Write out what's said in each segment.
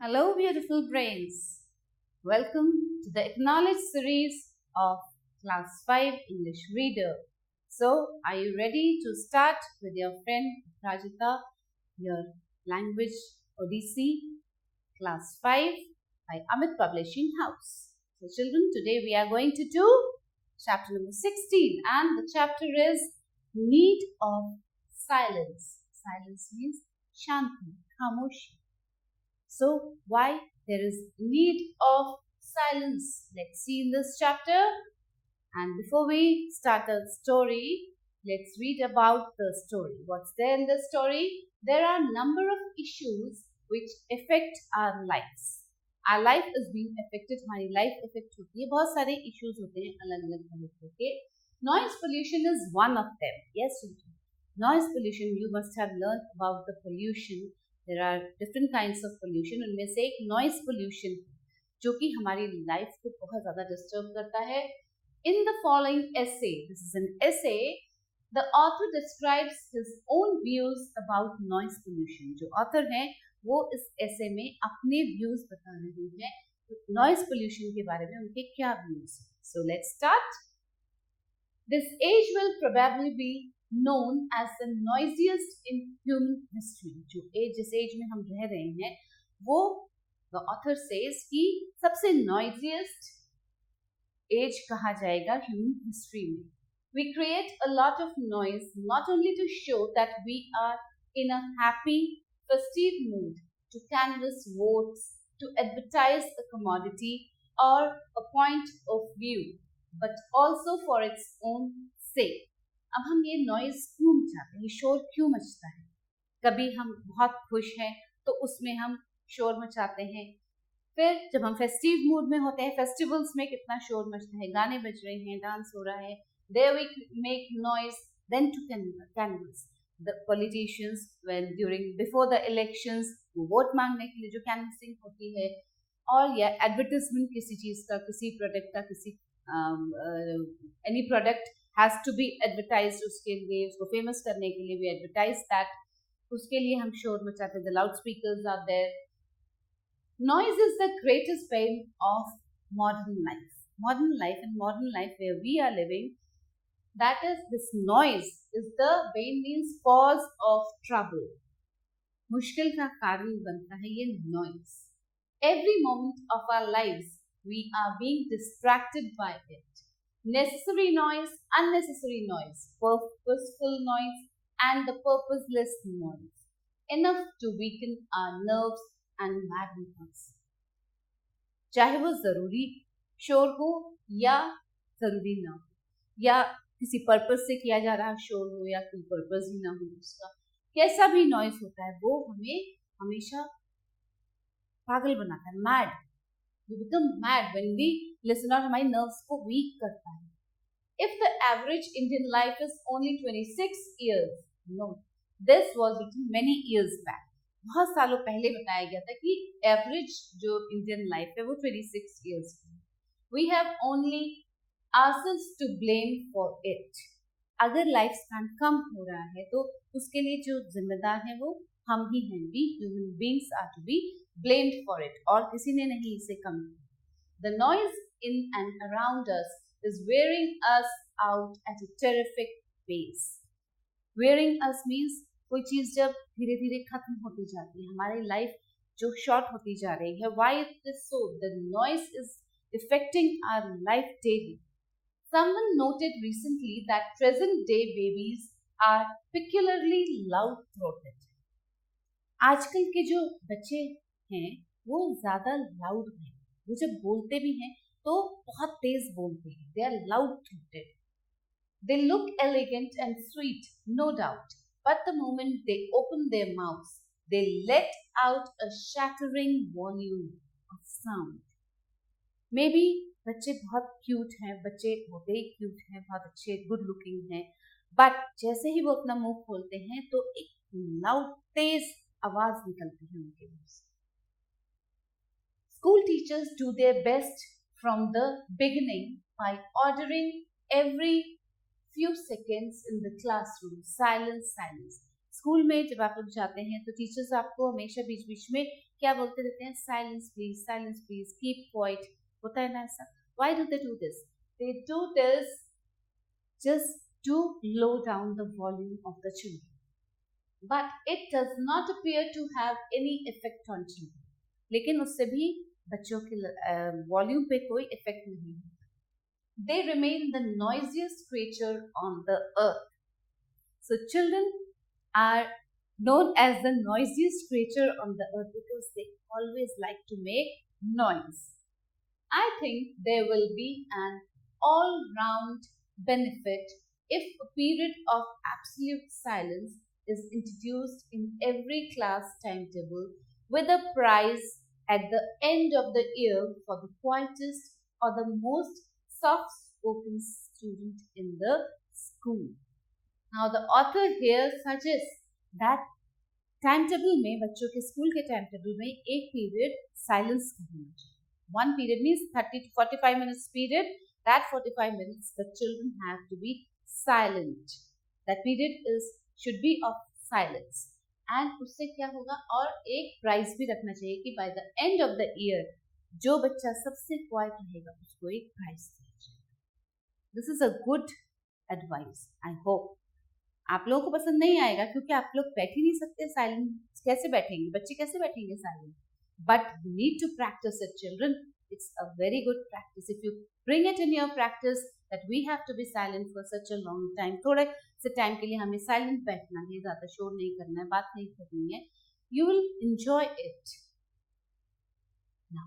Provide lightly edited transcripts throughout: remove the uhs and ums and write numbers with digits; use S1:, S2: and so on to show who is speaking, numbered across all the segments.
S1: Hello, beautiful brains. Welcome to the Acknowledge series of Class 5 English Reader. So, are you ready to start with your friend Rajita, your language Odyssey, Class 5 by Amit Publishing House? So, children, today we are going to do chapter number 16, and the chapter is Need of Silence. Silence means Shanti, Khamoshi. So, why there is need of silence? Let's see in this chapter. And before we start the story, let's read about the story. What's there in the story? There are a number of issues which affect our lives. Our life is being affected. हमारी life affect होती है. बहुत सारे issues होते हैं अलग-अलग तरीके के. Noise pollution is one of them. Yes, noise pollution. You must have learned about the pollution. There are different kinds of pollution. उनमें से एक noise pollution जो कि हमारी life को बहुत ज़्यादा disturb करता है. In the following essay, this is an essay, the author describes his own views about noise pollution. जो author हैं वो इस essay में अपने views बता रहे हैं noise pollution के बारे में उनके क्या views हैं. So let's start. This age will probably be known as the noisiest in human history. जो age जिस age में हम रह रहे हैं वो the author says कि सबसे noisiest age कहा जाएगा human history में. We create a lot of noise not only to show that we are in a happy, festive mood, to canvass votes, to advertise a commodity or a point of view, but also for its own sake. अब हम ये noise क्यों मचाते हैं, ये शोर क्यों मचता है? कभी हम बहुत खुश हैं तो उसमें हम शोर मचाते हैं. फिर जब हम फेस्टिव मूड में होते हैं, फेस्टिवल्स में कितना शोर मचता है, गाने बज रहे हैं, डांस हो रहा है, there we make noise. Then to canvass the politicians before the elections वो वोट मांगने के लिए जो canvassing होती है, और या एडवर्टाइजमेंट किसी चीज़ का, किसी प्रोडक्ट का, किसी any product has to be advertised, उसके लिए उसको फेमस करने के लिए we advertise that, उसके लिए हम शोर मचाते हैं. The loudspeakers are there. Noise is the greatest bane of modern life. Modern life and modern life where we are living, that is, this noise is the bane means cause of trouble. मुश्किल का कारण बनता है ये noise. Every moment of our lives we are being distracted by it. Necessary noise, unnecessary noise, purposeful noise and the purposeless noise, enough to weaken our nerves and madden us. चाहे वो ज़रूरी शोर हो या ज़रूरी ना हो, या किसी पर्पस से किया जा रहा शोर हो या कोई पर्पस ही ना हो, उसका कैसा भी नॉइज होता है वो हमें हमेशा पागल बनाता है, mad. We become mad when we listen, और हमारी नर्व्स को वीक करता है. If the average Indian life is only 26 years, no, this was written many years back. बहुत सालों पहले बताया गया था कि एवरेज जो इंडियन लाइफ है वो 26 years की. We have only ourselves to blame for it. अगर लाइफ स्पैन कम हो रहा है तो उसके लिए जो जिम्मेदार है वो हम ही हैं. We human beings are to be blamed for it, और किसी ने नहीं इसे कम किया. The noise in and around us is wearing us out at a terrific pace. Wearing us means कोई चीज़ जब धीरे धीरे खत्म होती जाती है, हमारी लाइफ जो शॉर्ट होती जा रही है. Why it is so? The noise is affecting our life daily. Someone noted recently that present day babies are peculiarly loud-throated. आजकल के जो बच्चे हैं वो ज़्यादा लाउड हैं. वो जब बोलते भी हैं तो बहुत तेज बोलते हैं. They are loud-throated. They look elegant and sweet, no doubt. But the moment they open their mouths, they let out a shattering volume of sound. Maybe बच्चे बहुत क्यूट हैं, बच्चे होते ही क्यूट हैं, बहुत अच्छे, गुड लुकिंग हैं, बट जैसे ही वो अपना मुंह खोलते हैं तो एक लाउड तेज आवाज निकलती है उनके मुंह से. School teachers do their best from the beginning by ordering every few seconds in the classroom, silence, silence. School में जब आप लोग जाते हैं तो टीचर्स आपको हमेशा बीच बीच में क्या बोलते रहते हैं, साइलेंस प्लीज, कीप क्वाइट, होता है ना ऐसा. Why do they do this? They do this just to low down the volume of the children. But it does not appear to have any effect on children. लेकिन उससे भी बच्चों के volume पे कोई इफेक्ट नहीं होता. They remain the noisiest creature on the earth. So children are known as the noisiest creature on the earth because they always like to make noise. I think there will be an all-round benefit if a period of absolute silence is introduced in every class timetable with a prize at the end of the year for the quietest or the most soft-spoken student in the school. Now the author here suggests that timetable में, बच्चों के school के timetable में एक period silence का होना चाहिए. One period means 30 to 45 minutes period. That 45 minutes the children have to be silent. That period should be of silence. And उससे क्या होगा, और एक प्राइज भी रखना चाहिए कि by the end of the year जो बच्चा सबसे क्वाइट रहेगा उसको एक प्राइज दिया जाएगा. This is a good advice. I hope आप लोगों को पसंद नहीं आएगा क्योंकि आप लोग बैठ ही नहीं सकते साइलेंट. कैसे बैठेंगे बच्चे, कैसे बैठेंगे silent? But we need to practice it, children. It's a very good practice. If you bring it in your practice that we have to be silent for such a long time, थोड़े से time के लिए हमें silent बैठना है, ज़्यादा शोर नहीं करना है, बात नहीं करनी है, you will enjoy it. Now,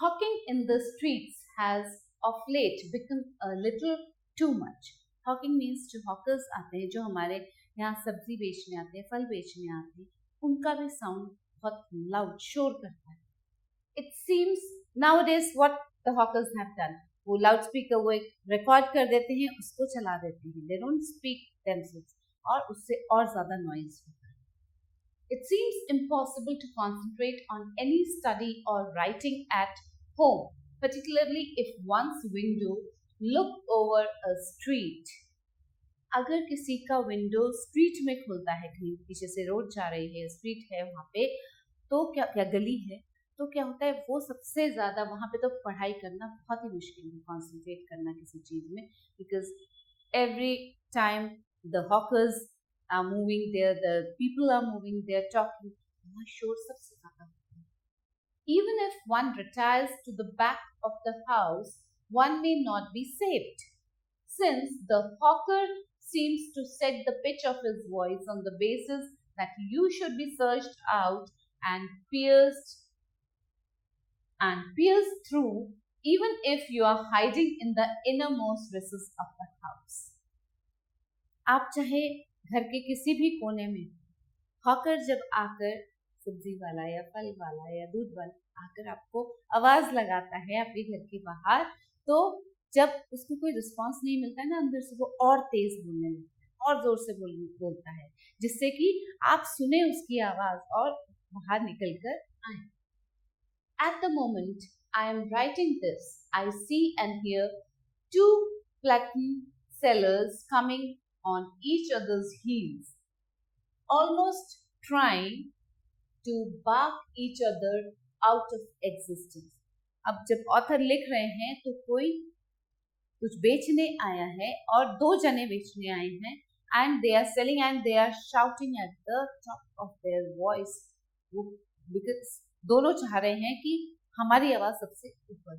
S1: hawking in the streets has of late become a little too much. Hawking means जो hawkers आते हैं, जो हमारे यहाँ सब्जी बेचने आते हैं, फल बेचने आते हैं, उनका भी साउंड बहुत लाउड शोर करता है. It seems nowadays what the hawkers have done, वो लाउड स्पीकर वो एक रिकॉर्ड कर देते हैं, उसको चला देते हैं. They don't speak themselves और उससे और ज़्यादा नॉइज होता है. It seems impossible to concentrate on any study or writing at home, particularly if one's window look over a street. अगर किसी का विंडो स्ट्रीट में खुलता है, कहीं पीछे से रोड जा रही है, स्ट्रीट है वहाँ पे, तो क्या गली है, तो क्या होता है, वो सबसे ज़्यादा वहाँ पे तो पढ़ाई करना बहुत ही मुश्किल है, कॉन्सेंट्रेट करना किसी चीज़ में, because every time the hawkers are moving there, the people are moving there, talking, वहाँ शोर सबसे ज़्यादा होता है. Even if one retires to the back of the house, one may not be saved, since the hawker seems to set the pitch of his voice on the basis that you should be searched out and pierced through, even if you are hiding in the innermost recesses of the house. आप चाहे घर के किसी भी कोने में, hawker जब आकर, सब्जी वाला या फल वाला या दूध वाला आकर आपको आवाज लगाता है आपके घर के बाहर, तो जब उसको कोई रिस्पांस नहीं मिलता है ना अंदर से, वो और तेज बोलने लगता है, और जोर से बोलता है, जिससे कि आप सुने उसकी आवाज और बाहर निकल कर आए. At the moment I am writing this, I see and hear two platinum sellers coming on each other's heels, almost trying to bark each other out of existence. अब जब ऑथर लिख रहे हैं तो कोई कुछ बेचने आया है और दो जने बेचने आए हैं, and they are selling and they are shouting at the top of their voice, because दोनों चाह रहे हैं कि हमारी आवाज सबसे ऊपर.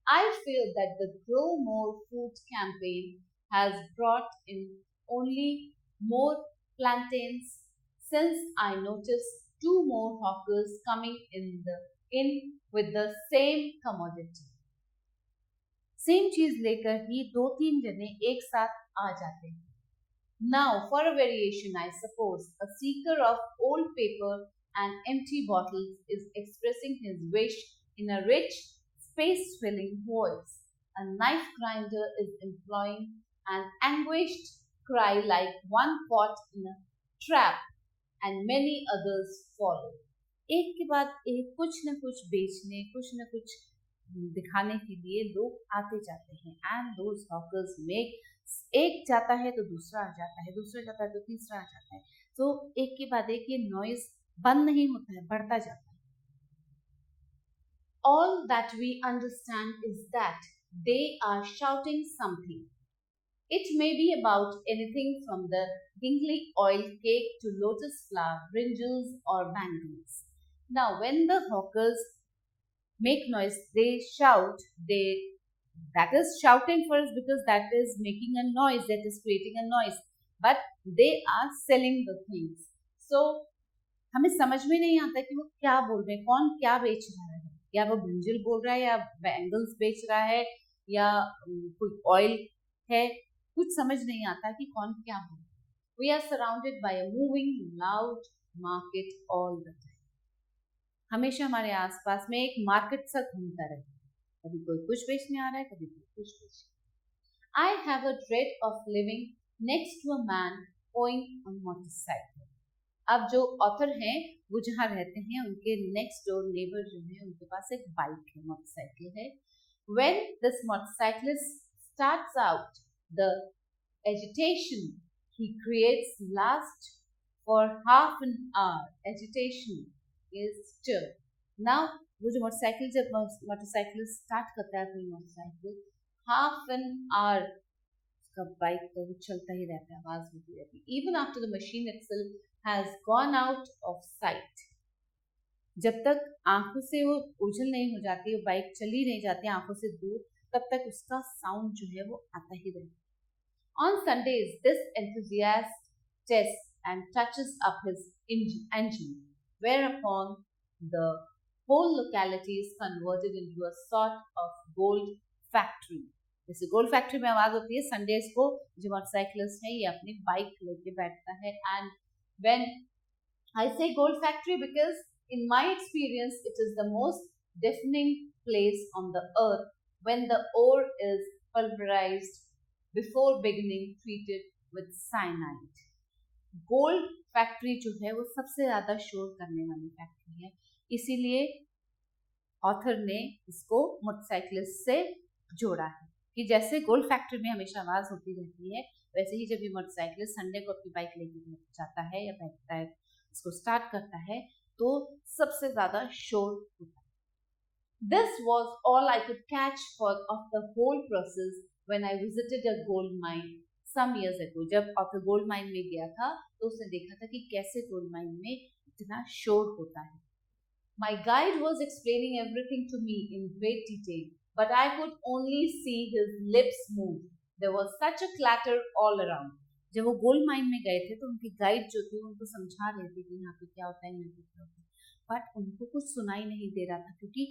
S1: I feel that the Grow More Food campaign has brought in only more plantains, since I noticed two more hawkers coming in with the same commodity. Same चीज लेकर ही दो तीन जने एक साथ आ जाते हैं. Now for a variation, I suppose a seeker of old paper and empty bottles is expressing his wish in a rich, space-filling voice. A knife grinder is employing an anguished cry like one caught in a trap, and many others follow. एक के बाद एक कुछ न कुछ बेचने, कुछ न कुछ दिखाने के लिए लोग आते जाते हैं. एंड दोज हॉकर्स मेक, एक जाता है तो दूसरा आ जाता है, दूसरा जाता है तो तीसरा आ जाता है. तो एक के बाद एक ये नॉइज बंद नहीं होता है, बढ़ता जाता है. All that we understand is that they are shouting something. It may be about anything from the Dingley oil cake to lotus flower brinjals or bangles. Now, when the hawkers make noise, they shout. That is shouting for us because that is making a noise, that is creating a noise. But they are selling the things. So हमें समझ में नहीं आता कि वो क्या बोल रहे हैं, कौन क्या बेच रहा है. या वो ब्रिंजल बोल रहा है, या बैंगल्स बेच रहा है, या कोई ऑयल है. कुछ समझ नहीं आता कि कौन क्या बोल रहा है. We are surrounded by a moving loud market all the time. हमेशा हमारे आसपास में एक मार्केट सा घूमता रहता है. कभी कोई कुछ बेचने आ रहा है, कभी कोई कुछ बेचने. I have a dread of living next to a man owning a motorcycle. अब जो ऑथर हैं वो जहाँ रहते हैं उनके नेक्स्ट डोर नेबर जो है उनके पास एक बाइक है, मोटरसाइकिल है. When this motorcyclist starts out, the agitation he creates lasts for half an hour. Agitation is still. Now वो जो मोटरसाइकिल, जब मोटरसाइकिल स्टार्ट करता है अपनी मोटरसाइकिल, हाफ एन आवर उसका बाइक तो वो चलता ही रहता है, आवाज होती रहती है. Even after the machine itself has gone out of site. जब तक आंखों से वो ओझल नहीं हो जाती, वो बाइक चली नहीं जाती आंखों से दूर, तब तक उसका साउंड जो है वो आता ही रहता है. On Sundays, this enthusiast tests and touches up his engine, whereupon the whole locality is converted into a sort of gold factory. जैसे गोल्ड फैक्ट्री में आवाज होती है, संडेज को जो मोटरसाइकिलिस्ट है ये अपनी बाइक लेके बैठता है. एंड व्हेन आई से gold factory because in my experience it is the most deafening place on the earth when the ore is pulverized before beginning treated with cyanide. Gold factory जो है वो सबसे ज्यादा शोर करने वाली फैक्ट्री है, इसीलिए ऑथर ने इसको मोटरसाइकिलिस्ट से जोड़ा है कि जैसे गोल्ड फैक्ट्री में हमेशा आवाज होती रहती है, वैसे ही जब ये मोटरसाइकिलिस्ट संडे को अपनी बाइक लेके जाता है या बैठता है, इसको स्टार्ट करता है, तो सबसे ज्यादा शोर होता है. This was all I could catch for of the whole process when I visited a gold mine some years ago. जब ऑथर गोल्ड माइन में गया था तो उसने देखा था कि कैसे गोल्ड माइन में इतना शोर होता है. My guide was explaining everything to me in great detail, but I could only see his lips move. There was such a clatter all around. जब वो गोल्ड माइन में गए थे तो उनके गाइड जो थे उनको समझा रहे थे कि यहाँ पे क्या होता है, यहाँ पे क्या होता है, बट उनको कुछ सुनाई नहीं दे रहा था क्योंकि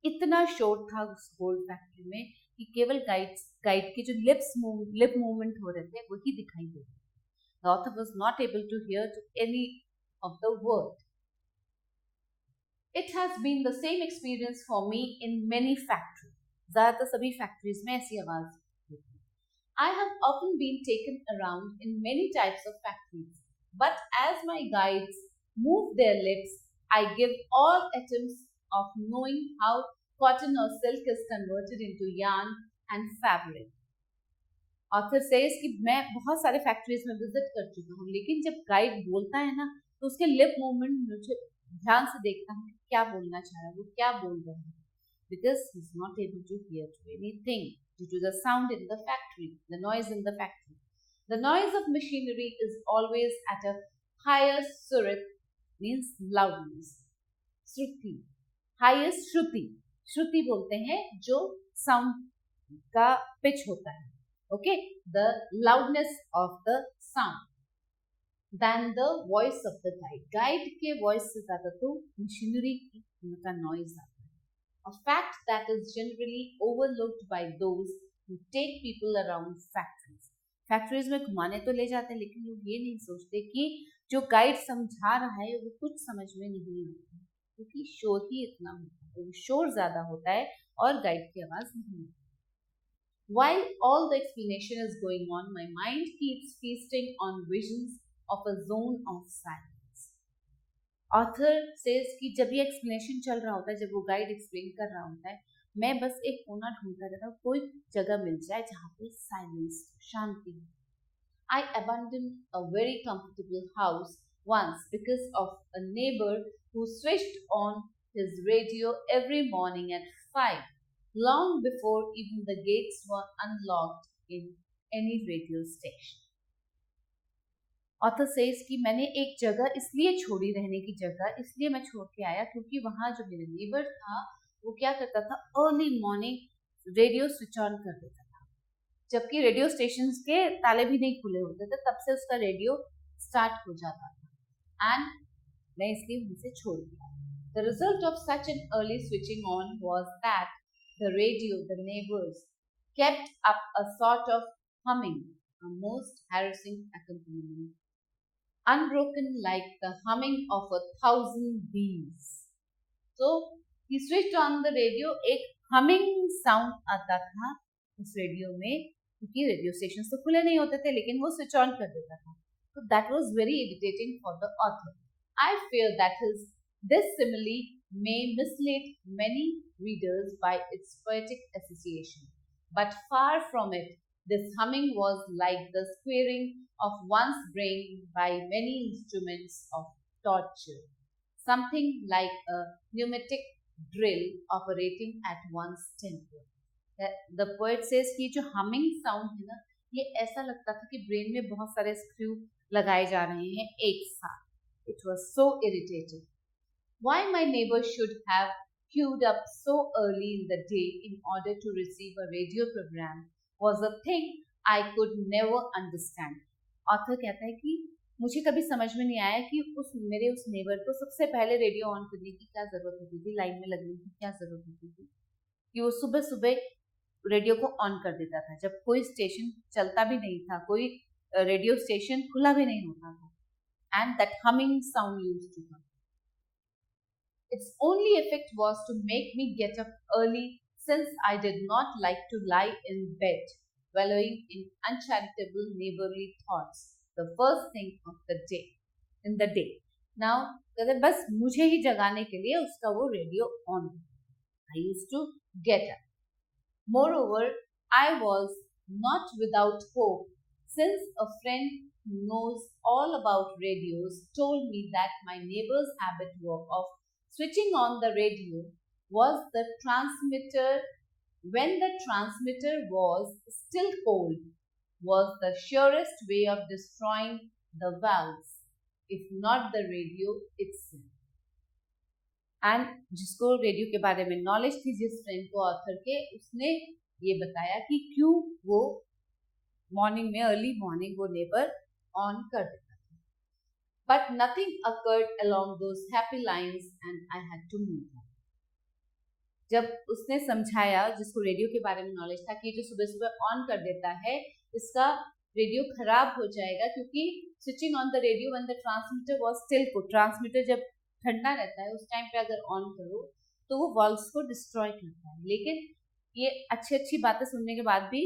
S1: इतना शोर था उस गोल्ड फैक्ट्री में कि केवल गाइड के जो लिप मूवमेंट हो रहे थे वही दिखाई दे रहे थे. The author was not able to hear to any of the word. It has been the same experience for me in many factories. ज़्यादातर सभी फैक्ट्रीज में ऐसी आवाज होती है. I have often been taken around in many types of factories, but as my guides move their lips, I give all attempts of knowing how cotton or silk is converted into yarn and fabric. Author says कि मैं बहुत सारे factories में visit कर चुका हूँ, लेकिन जब गाइड बोलता है ना तो उसके लिप मूवमेंट मुझे ध्यान से देखता हूँ क्या बोलना चाह रहा है, वो क्या बोल रहा है, because he is not able to hear to anything due to the sound in the factory, the noise in the factory. The noise of machinery is always at a higher surat, means loudness. Shruti, highest shruti. Shruti बोलते हैं जो sound का pitch होता है. Okay, the loudness of the sound than the voice of the guide. Guide के voice से ज़्यादा तो machinery का noise आता है. A fact that is generally overlooked by those who take people around factories. Factories में घुमाने तो ले जाते हैं, लेकिन लोग ये नहीं सोचते कि जो गाइड समझा रहा है वो कुछ समझ में नहीं आता, क्योंकि शोर ही इतना होता है, वो शोर ज्यादा होता है और गाइड की आवाज नहीं होती. While all the explanation is going on, my mind keeps feasting on visions of a zone of silence. Author says कि जब ये एक्सप्लेनेशन चल रहा होता है, जब वो गाइड एक्सप्लेन कर रहा होता है, मैं बस एक कोना ढूंढता रहता हूँ, कोई जगह मिल जाए जहाँ पे silence, Shanti. I abandoned a very comfortable house once because of a neighbor who switched on his radio every morning at 5, long before even the gates were unlocked in any radio station. Author says कि मैंने एक जगह इसलिए छोड़ी, रहने की जगह इसलिए मैं छोड़ के आया क्योंकि वहां जो मेरा नेबर था वो क्या करता था, early morning radio switch on कर देता था, जबकि रेडियो स्टेशन के ताले भी नहीं खुले होते थे, तब से उसका रेडियो स्टार्ट हो जाता था एंड मैं इसलिए उनसे छोड़ दिया. The result of such an early switching on was that the radio, the neighbors, kept up a sort of humming, a most harassing accompaniment, unbroken like the humming of 1,000 bees. So he switched on the radio. एक humming sound आता था उस radio में, क्योंकि radio station तो खुले नहीं होते थे, लेकिन वो स्विच ऑन कर देता था. So that was very irritating for the author. I fear that this simile may mislead many readers by its poetic association, but far from it. This humming was like the squaring of one's brain by many instruments of torture, something like a pneumatic drill operating at one's temple. The poet says कि जो humming sound है ना, ये ऐसा लगता था कि brain में बहुत सारे स्क्रू लगाए जा रहे हैं एक साथ. It was so irritating. Why my neighbor should have queued up so early in the day in order to receive a radio program was a thing I could never understand. Author कहता है कि मुझे कभी समझ में नहीं आया कि मेरे उस नेबर को सबसे पहले रेडियो ऑन करने की क्या जरूरत होती थी, लाइन में लगने की क्या जरूरत होती थी, कि वो सुबह सुबह रेडियो को ऑन कर देता था जब कोई स्टेशन चलता भी नहीं था, कोई रेडियो स्टेशन खुला भी नहीं होता था. And that humming sound used to come. Its only effect was to make me get up early, since I did not like to lie in bed, wallowing in uncharitable neighborly thoughts the first thing of the day. In the day. Now, कहते बस मुझे ही जगाने के लिए उसका वो radio on. I used to get up. Moreover, I was not without hope, since a friend who knows all about radios told me that my neighbor's habit of switching on the radio was the transmitter when the transmitter was still cold, was the surest way of destroying the valves, if not the radio itself. And जिसको radio के बारे में knowledge थी, जिस friend को author के, उसने ये बताया कि क्यों वो मॉर्निंग में, अर्ली मॉर्निंग वो नेबर ऑन कर देता था. But nothing occurred along those happy lines and I had to move. जब उसने समझाया, जिसको रेडियो के बारे में नॉलेज था, कि जो सुबह सुबह ऑन कर देता है इसका रेडियो खराब हो जाएगा, क्योंकि switching on the radio when the transmitter was still cold, transmitter जब ठंडा रहता है उस टाइम पे अगर ऑन करो तो वो वॉल्व्स को डिस्ट्रॉय करता है. लेकिन ये अच्छी बातें सुनने के बाद भी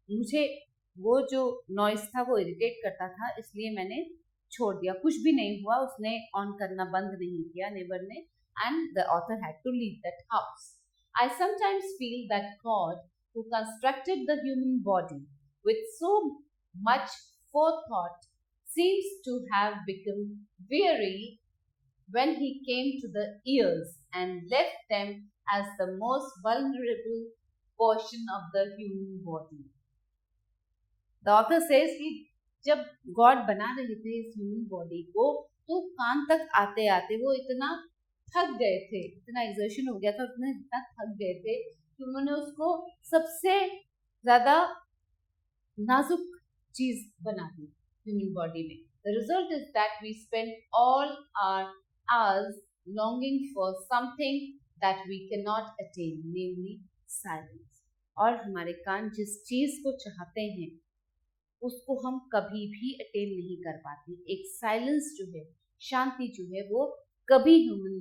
S1: मुझे वो जो नॉइस था वो इरिटेट करता था, इसलिए मैंने छोड़ दिया. कुछ भी नहीं हुआ, उसने ऑन करना बंद नहीं किया नेबर ने, and the author had to leave that house. I sometimes feel that God who constructed the human body with so much forethought seems to have become weary when he came to the ears and left them as the most vulnerable portion of the human body. The author says कि जब God बना रहे थे इस human body को, तो कान तक आते आते वो इतना थक गए थे, इतना एक्सर्शन हो गया था, इतना थक गए थे कि उन्होंने उसको सबसे ज्यादा नाजुक चीज बना दी ह्यूमन बॉडी में. The result is that we spend all our hours longing for something that we cannot attain, namely silence. और हमारे कान जिस चीज को चाहते हैं उसको हम कभी भी अटेन नहीं कर पाते. एक साइलेंस जो है, शांति जो है, वो कभी ह्यूमन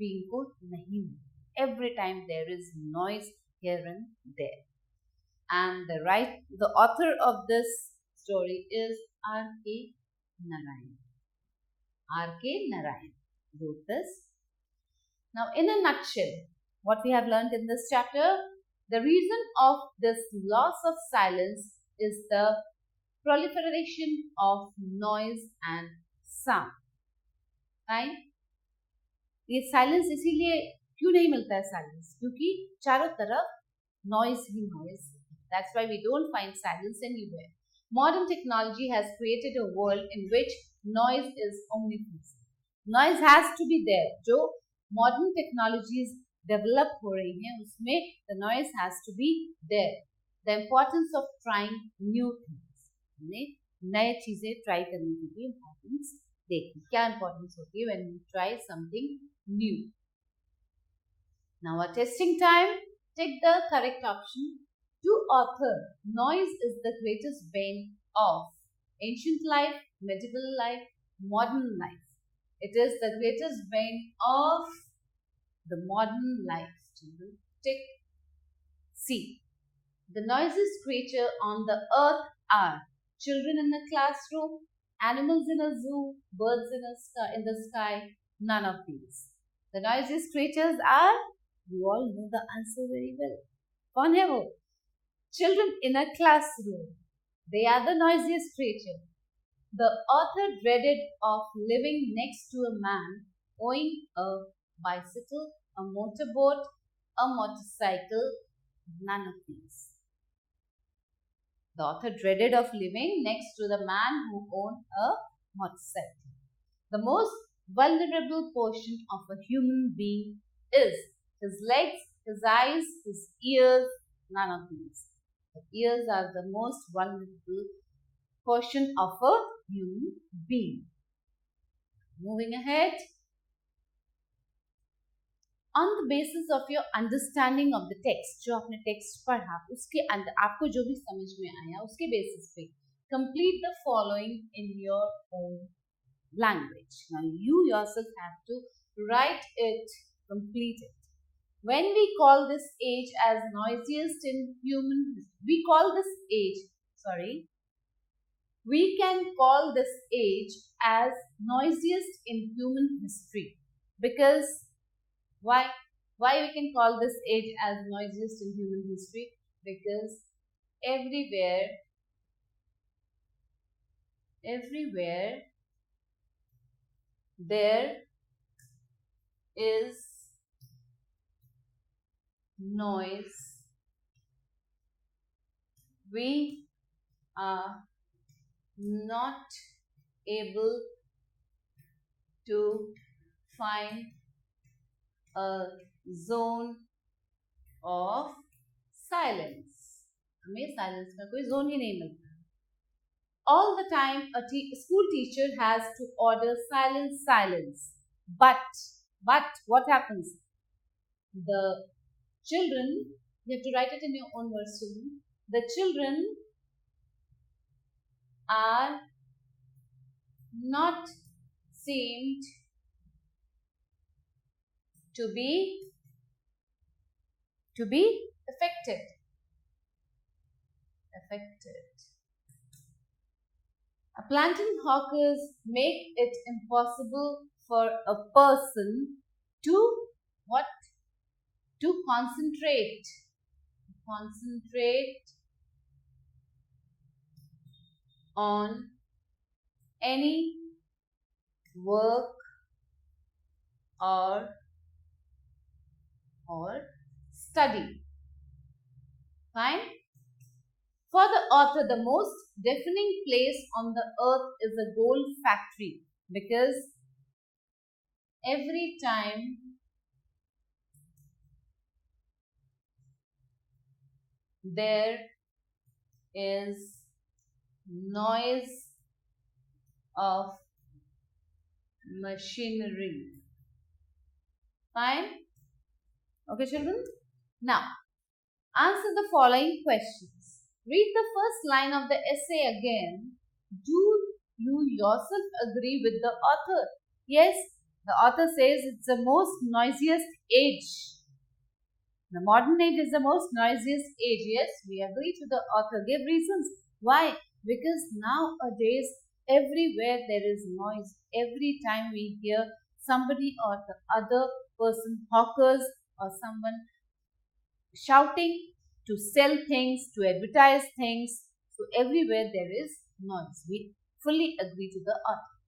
S1: बीइंग को नहीं मिलती. Every time there is noise here and there. And the author of this story is R.K. Narayan. R.K. Narayan wrote this. Now, in a nutshell, what we have learned in this chapter, the reason of this loss of silence is the proliferation of noise and sound. Fine. ये silence इसीलिए क्यों नहीं मिलता है silence? क्योंकि चारों तरफ noise he noise. That's why we don't find silence anywhere. Modern technology has created a world in which noise is omnipresent. Noise has to be there. जो modern technologies develop हो रही हैं उसमें the noise has to be there. The importance of trying new things. हमने नए चीजें try करने की भी इम्पोर्टेंस देखी. क्या इम्पोर्टेंस होती है when we try something new? Now our testing time. Take the correct option. To author, noise is the greatest bane of ancient life, medieval life, modern life. It is the greatest bane of the modern life. Children, tick. C. The noisiest creature on the earth are children in a classroom, animals in a zoo, birds in the sky. None of these. The noisiest creatures are, you all know the answer very well. कौन है वो? Children in a classroom. They are the noisiest creature. The author dreaded of living next to a man owning a bicycle, a motorboat, a motorcycle. None of these. The author dreaded of living next to the man who owned a motorcycle. The most vulnerable portion of a human being is his legs, his eyes, his ears. None of these. The ears are the most vulnerable portion of a human being. Moving ahead. On the basis of your understanding of the text, जो आपने text पढ़ा, उसके अंदर आपको जो भी समझ में आया, उसके basis पे complete the following in your own language. Now you yourself have to write it, complete it. When we call this age as noisiest in human, we can call this age as noisiest in human history. Because why we can call this age as noisiest in human history? Because everywhere there is noise, we are not able to find a zone of silence. हमें silence का कोई zone ही नहीं मिलता. All the time a school teacher has to order silence. But what happens? The children, you have to write it in your own words, children. The children are not seemed to be affected. Plantain hawkers make it impossible for a person to what? To concentrate on any work or study. Fine. For the author, the most deafening place on the earth is a gold factory, because every time there is noise of machinery. Fine. Okay, children. Now, answer the following questions. Read the first line of the essay again. Do you yourself agree with the author? Yes, the author says it's the most noisiest age. The modern age is the most noisiest age. Yes, we agree to the author. Give reasons. Why? Because nowadays everywhere there is noise. Every time we hear somebody or the other person, hawkers or someone shouting to sell things, to advertise things. So everywhere there is noise. We fully agree to the author.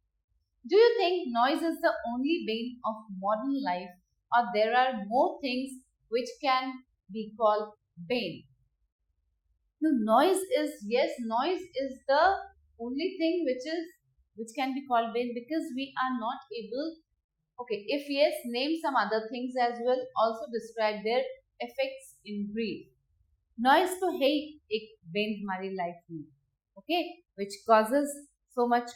S1: Do you think noise is the only bane of modern life, or there are more things which can be called bane? No, noise is, yes, noise is the only thing which can be called bane, because we are not able. Okay, if yes, name some other things as well. Also describe their effects in brief. Noise तो है ही एक bane हमारी life में, okay, which causes so much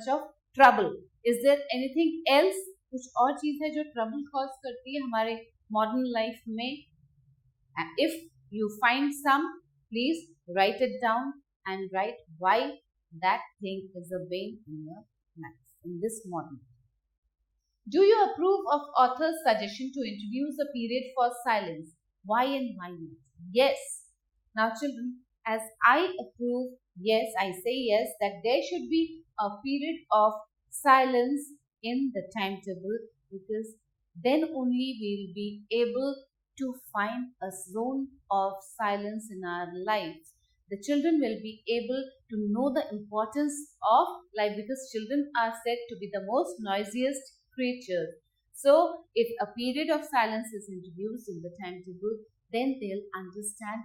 S1: of trouble. Is there anything else? कुछ और चीज है जो trouble cause करती है हमारे modern life में? And if you find some, please write it down and write why that thing is a bane in your life in this modern. Do you approve of author's suggestion to introduce a period for silence? Why and why not? Yes. Now children, as I approve, yes, I say yes, that there should be a period of silence in the timetable, because then only we will be able to find a zone of silence in our lives. The children will be able to know the importance of life, because children are said to be the most noisiest creatures. So, if a period of silence is introduced in the timetable, then they'll understand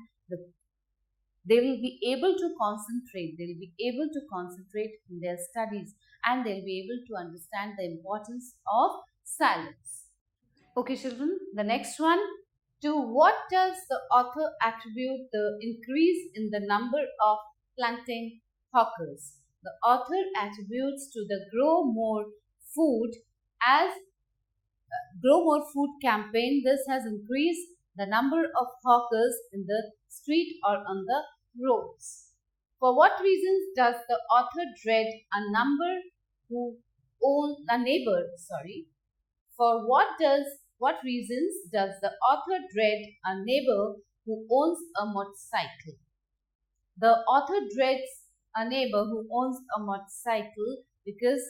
S1: they will be able to concentrate. They will be able to concentrate in their studies, and they'll be able to understand the importance of silence. Okay, children, the next one. To what does the author attribute the increase in the number of plantain hawkers? The author attributes to the Grow More Food campaign. This has increased the number of hawkers in the street or on the roads. For what reasons does the author dread a neighbor? For what reasons does the author dread a neighbor who owns a motorcycle? The author dreads a neighbor who owns a motorcycle because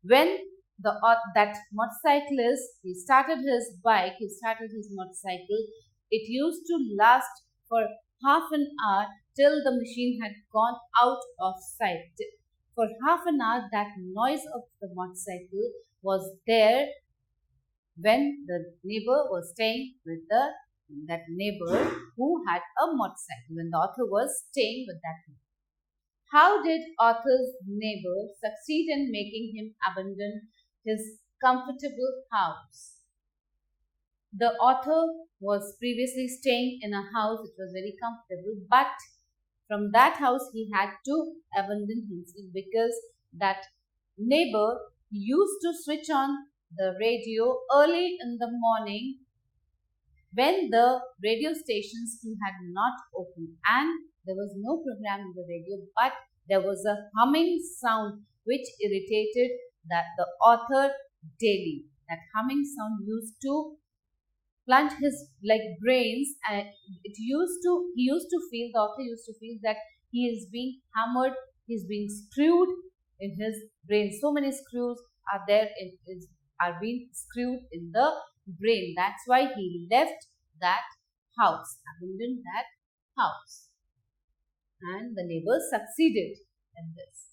S1: when that motorcyclist, he started his motorcycle, it used to last for half an hour till the machine had gone out of sight. For half an hour, that noise of the motorcycle was there when the neighbor was staying with that neighbor who had a motorcycle, when the author was staying with that neighbor. How did author's neighbor succeed in making him abandon his comfortable house? The author was previously staying in a house which was very comfortable, but from that house he had to abandon himself because that neighbor used to switch on the radio early in the morning when the radio stations had not opened, and there was no program in the radio, but there was a humming sound which irritated the author daily. That humming sound used to plunge his brains, and the author used to feel that he is being hammered, he is being screwed in his brain. So many screws are being screwed in the brain. That's why he left that house, abandoned that house. And the neighbors succeeded in this.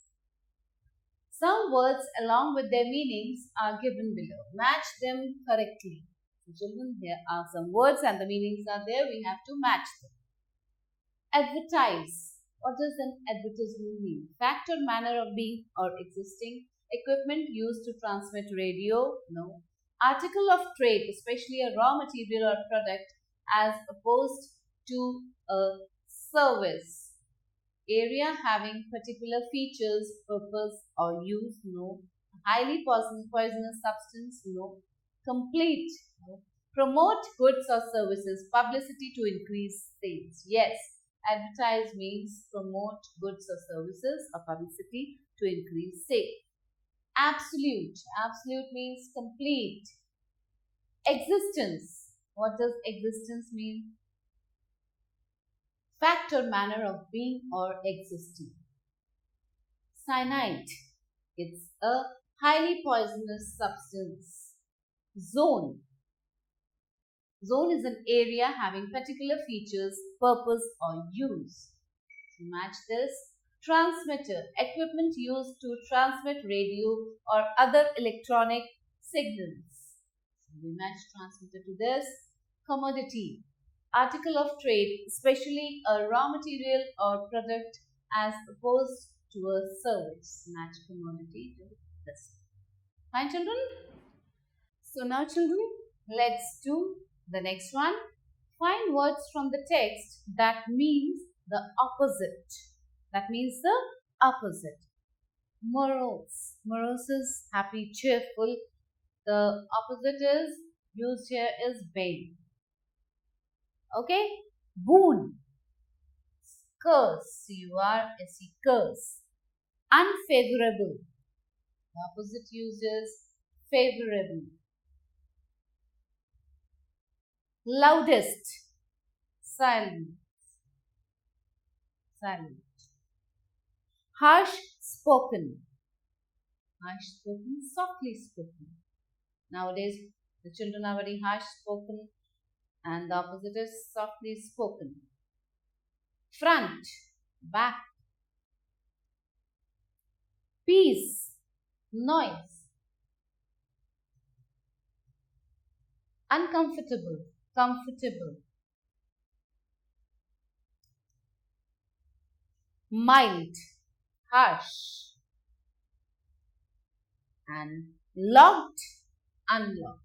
S1: Some words along with their meanings are given below. Match them correctly. So children, here are some words and the meanings are there. We have to match them. Advertise. What does an advertisement mean? Fact or manner of being or existing. Equipment used to transmit radio? No. Article of trade, especially a raw material or product, as opposed to a service. Area having particular features, purpose or use? No. Highly poisonous substance? No. Complete? No. Promote goods or services, publicity to increase sales? Yes. Advertise means promote goods or services or publicity to increase sales. Absolute. Absolute means complete. Existence. What does existence mean? Fact or manner of being or existing. Cyanide. It's a highly poisonous substance. Zone. Zone is an area having particular features, purpose or use. So match this. Transmitter, equipment used to transmit radio or other electronic signals. So we match transmitter to this. Commodity, article of trade, especially a raw material or product as opposed to a service. Match commodity to this. Fine, children? So now, children, let's do the next one. Find words from the text that means the opposite. That means the opposite. Morose. Morose is happy, cheerful. The opposite is used here is vain. Okay? Boon. Curse. C-U-R-S-E. Curse. Unfavorable. The opposite used is favorable. Loudest. Silent. Silent. Harsh spoken. Harsh spoken, softly spoken. Nowadays, the children are very harsh spoken and the opposite is softly spoken. Front, back. Peace, noise. Uncomfortable, comfortable. Mild, harsh. And locked, unlocked.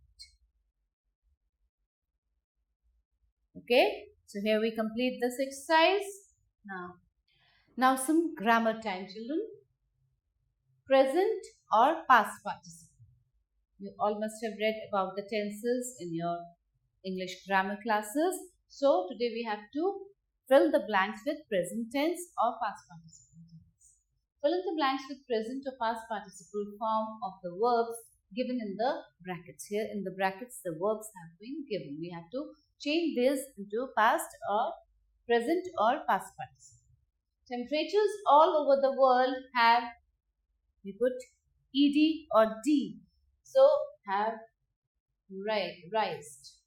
S1: Okay, so here we complete this exercise. Now some grammar time, children. Present or past participle. You all must have read about the tenses in your English grammar classes. So today we have to fill the blanks with present tense or past participle tense. Fill in the blanks with present or past participle form of the verbs given in the brackets. Here in the brackets the verbs have been given. We have to change this into past or present or past participle. Temperatures all over the world have, we put ed or d. So have rised.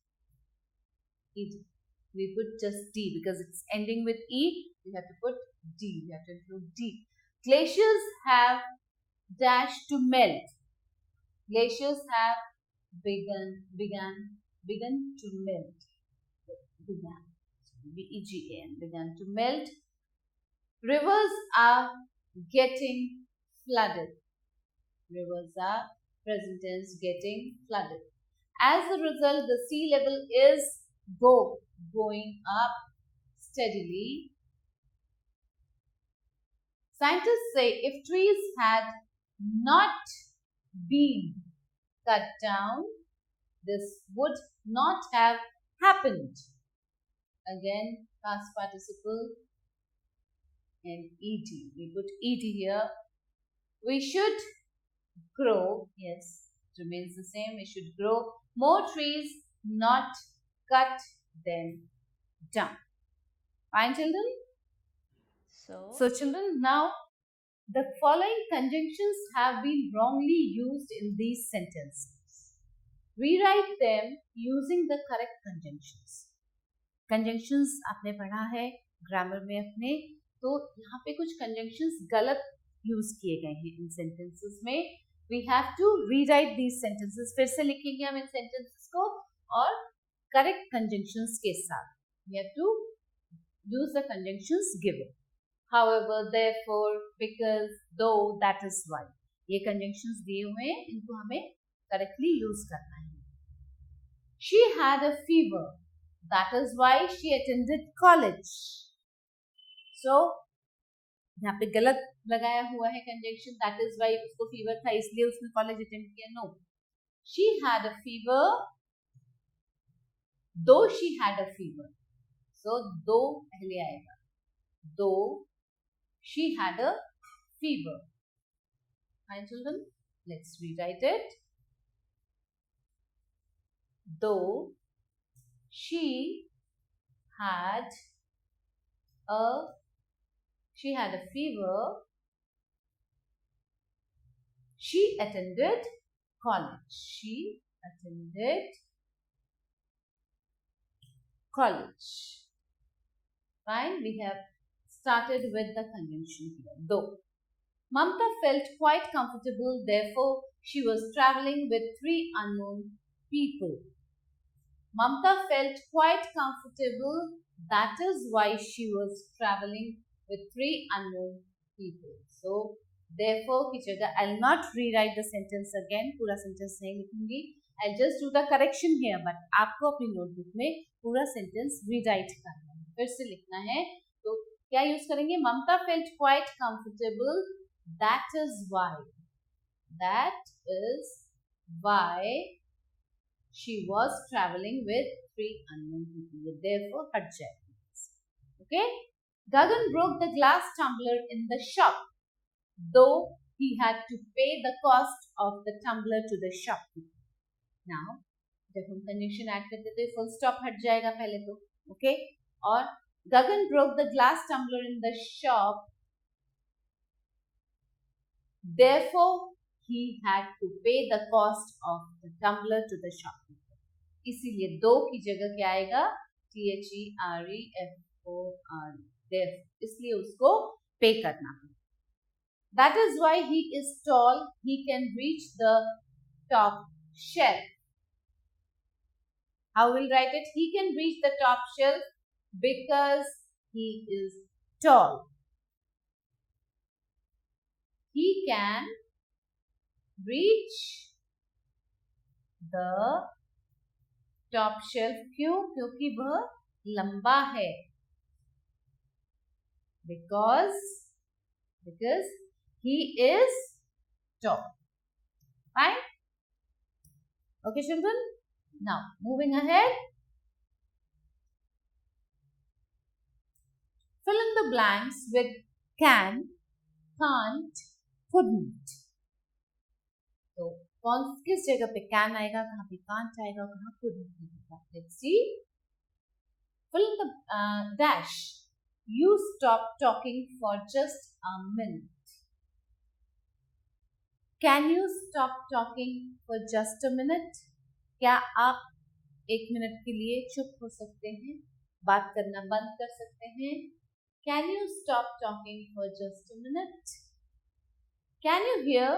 S1: Ed. We put just d because it's ending with e. We have to put d. We have to include d. Glaciers have dash to melt. Glaciers have begun to melt. Began. B-E-G-A-N. Began to melt. Rivers are getting flooded. Rivers are present tense getting flooded. As a result, the sea level is going up steadily. Scientists say if trees had not been cut down, this would not have happened. Again, past participle and ed. We put ed here. We should grow, yes, it remains the same. We should grow more trees, not cut them down. Fine, children? So children, now the following conjunctions have been wrongly used in these sentences. Rewrite them using the correct conjunctions. Conjunctions आपने पढ़ा है grammar में अपने, तो यहाँ पे कुछ conjunctions गलत यूज किए गए हैं इन sentences में. We have to rewrite these sentences. फिर से लिखेंगे हम इन sentences को और correct conjunctions के साथ. We have to use the conjunctions given. However, therefore, because, though, that is why. ये conjunctions दिए हुए हैं, इनको हमें correctly use करना है. She had a fever. That is why she attended college. So, यहाँ पे गलत लगाया हुआ है conjunction. That is why उसको fever था इसलिए उसने college attend किया. No. She had a fever. Though she had a fever. So, though पहले आएगा. Though she had a fever. Fine, children. Let's rewrite it. Though she had a fever, she attended college. She attended college. Fine. We have started with the conjunction here, though. Mamta felt quite comfortable, therefore she was travelling with 3 unknown people. Mamta felt quite comfortable, that is why she was travelling with 3 unknown people. So, therefore की जगह I'll not rewrite the sentence again, पूरा sentence नहीं लिखूंगी. I'll just do the correction here, but आपको अपनी notebook में पूरा sentence rewrite करना है. फिर से लिखना है, तो क्या use करेंगे? Mamta felt quite comfortable, that is why she was travelling with 3 unknown people. Therefore, हट जाएगी. Okay? Gagan broke the glass tumbler in the shop, though he had to pay the cost of the tumbler to the shopkeeper. Now, जब हम conjunction add करते तो full stop हट जाएगा पहले तो. Okay? और Gagan broke the glass tumbler in the shop, therefore he had to pay the cost of the tumbler to the shopkeeper. इसीलिए दो की जगह क्या आएगा? THEREFORE. इसलिए उसको पे करना है. That is why he is tall. He can reach the top shelf. How will write it? He can reach the top shelf because he is tall. He can reach the top shelf. क्यों? क्योंकि वह लंबा है. Because he is tall. Fine? Okay, children? Now, moving ahead. Fill in the blanks with can, can't, couldn't. तो किस जगह पे can आएगा, कहाँ पे can't आएगा, कहाँ couldn't आएगा. Let's see. Fill in the dash. You stop talking for just a minute. Can you stop talking for just a minute? क्या आप 1 मिनट के लिए चुप हो सकते हैं? बात करना बंद कर सकते हैं? Can you stop talking for just a minute? Can you hear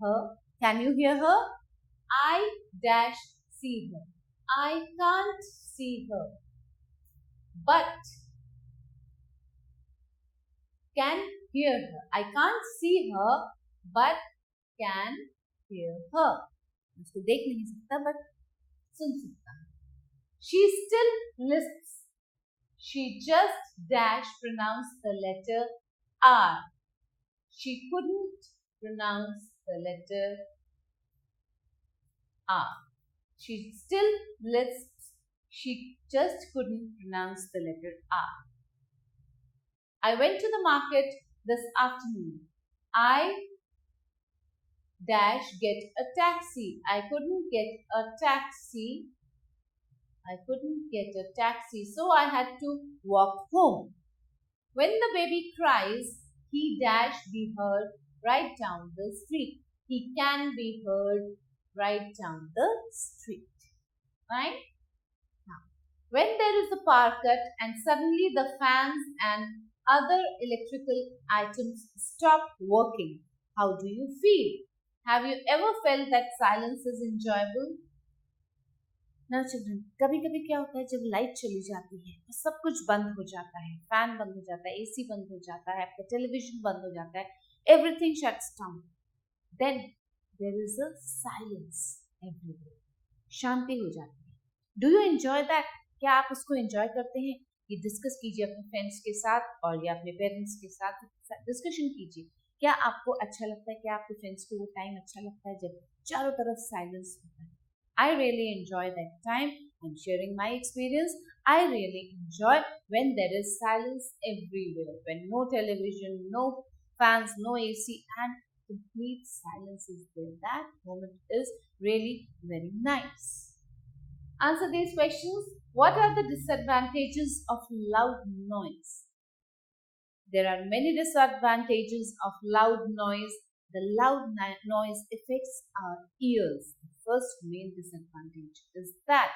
S1: her? Can you hear her? I dash see her. I can't see her. But can hear her. I can't see her, but can hear her. उसको देख नहीं सकता, but सुन सकता है. She still lisps. She just dash pronounced the letter R. She couldn't pronounce the letter R. She still lisps. She just couldn't pronounce the letter R. I went to the market this afternoon. I dash get a taxi. I couldn't get a taxi. So I had to walk home. When the baby cries, he dash be heard right down the street. He can be heard right down the street. Right? Now, when there is a power cut and suddenly the fans and other electrical items stop working, how do you feel? Have you ever felt that silence is enjoyable? Now children, कभी-कभी क्या होता है जब light चली जाती है तो सब कुछ बंद हो जाता है, फैन बंद हो जाता है, एसी बंद हो जाता है, आपका टेलीविजन बंद हो जाता है, everything shuts down. Then there is a silence everywhere. शांति हो जाती है. Do you enjoy that? क्या आप उसको enjoy करते हैं? ये डिस्कस कीजिए अपने फ्रेंड्स के साथ और या अपने पेरेंट्स के साथ डिस्कशन कीजिए. क्या आपको अच्छा लगता है? क्या आपके फ्रेंड्स को वो टाइम अच्छा लगता है जब चारों तरफ साइलेंस होता है? I really enjoy that time. I'm sharing my experience. I really enjoy when there is silence everywhere, when no television, no fans, no AC, and complete silence is there. That moment is really very nice. Answer these questions. What are the disadvantages of loud noise? There are many disadvantages of loud noise. The loud noise affects our ears. The first main disadvantage is that.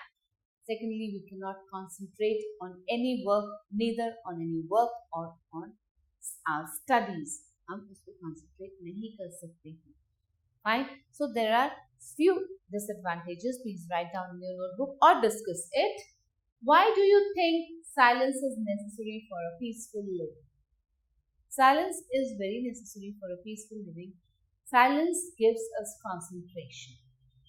S1: Secondly, we cannot concentrate on any work, neither on any work or on our studies. हम उस पर concentrate नहीं कर सकते हैं. Fine. So there are few disadvantages. Please write down in your notebook or discuss it. Why do you think silence is necessary for a peaceful living? Silence is very necessary for a peaceful living. Silence gives us concentration.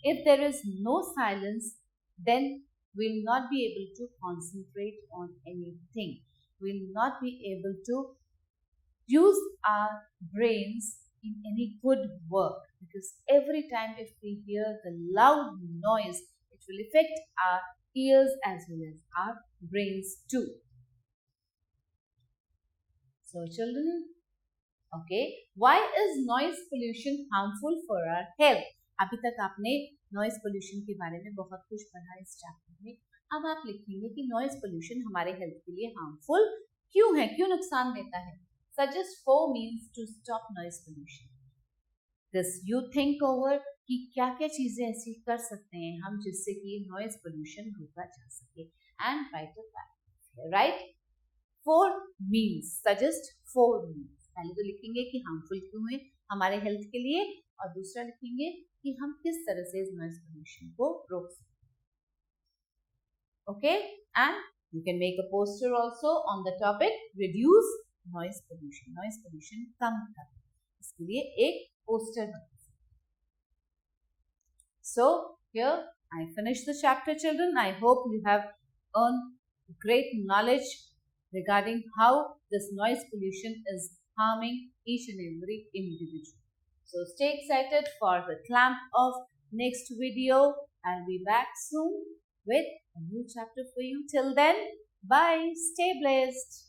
S1: If there is no silence, then we will not be able to concentrate on anything. We will not be able to use our brains in any good work, because every time if we hear the loud noise, it will affect our ears as well as our brains too. So children, okay, why is noise pollution harmful for our health? अभी तक आपने noise pollution के बारे में बहुत कुछ पढ़ा इस चैप्टर में. अब आप लिखेंगे कि नॉइज पोल्यूशन हमारे हेल्थ के लिए हार्मफुल क्यों है, क्यों नुकसान देता है. Suggest 4 means to stop noise pollution. This you think over कि क्या क्या चीजें ऐसी कर सकते हैं हम जिससे कि नॉइज पोल्यूशन रोका जा सके. And write it back. Right? 4 means. Suggest 4 means. पहले तो लिखेंगे कि हार्मफुल क्यों है हमारे हेल्थ के लिए, और दूसरा लिखेंगे कि हम किस तरह से इस नॉइज पोल्यूशन को रोक सकते हैं. Okay? And you can make a poster also on the topic reduce noise pollution. Noise pollution कम करें, इसके लिए एक पोस्टर बना. So here I finish the chapter, children. I hope you have earned great knowledge regarding how this noise pollution is harming each and every individual. So stay excited for the clamp of next video. I'll be back soon with a new chapter for you. Till then, bye. Stay blessed.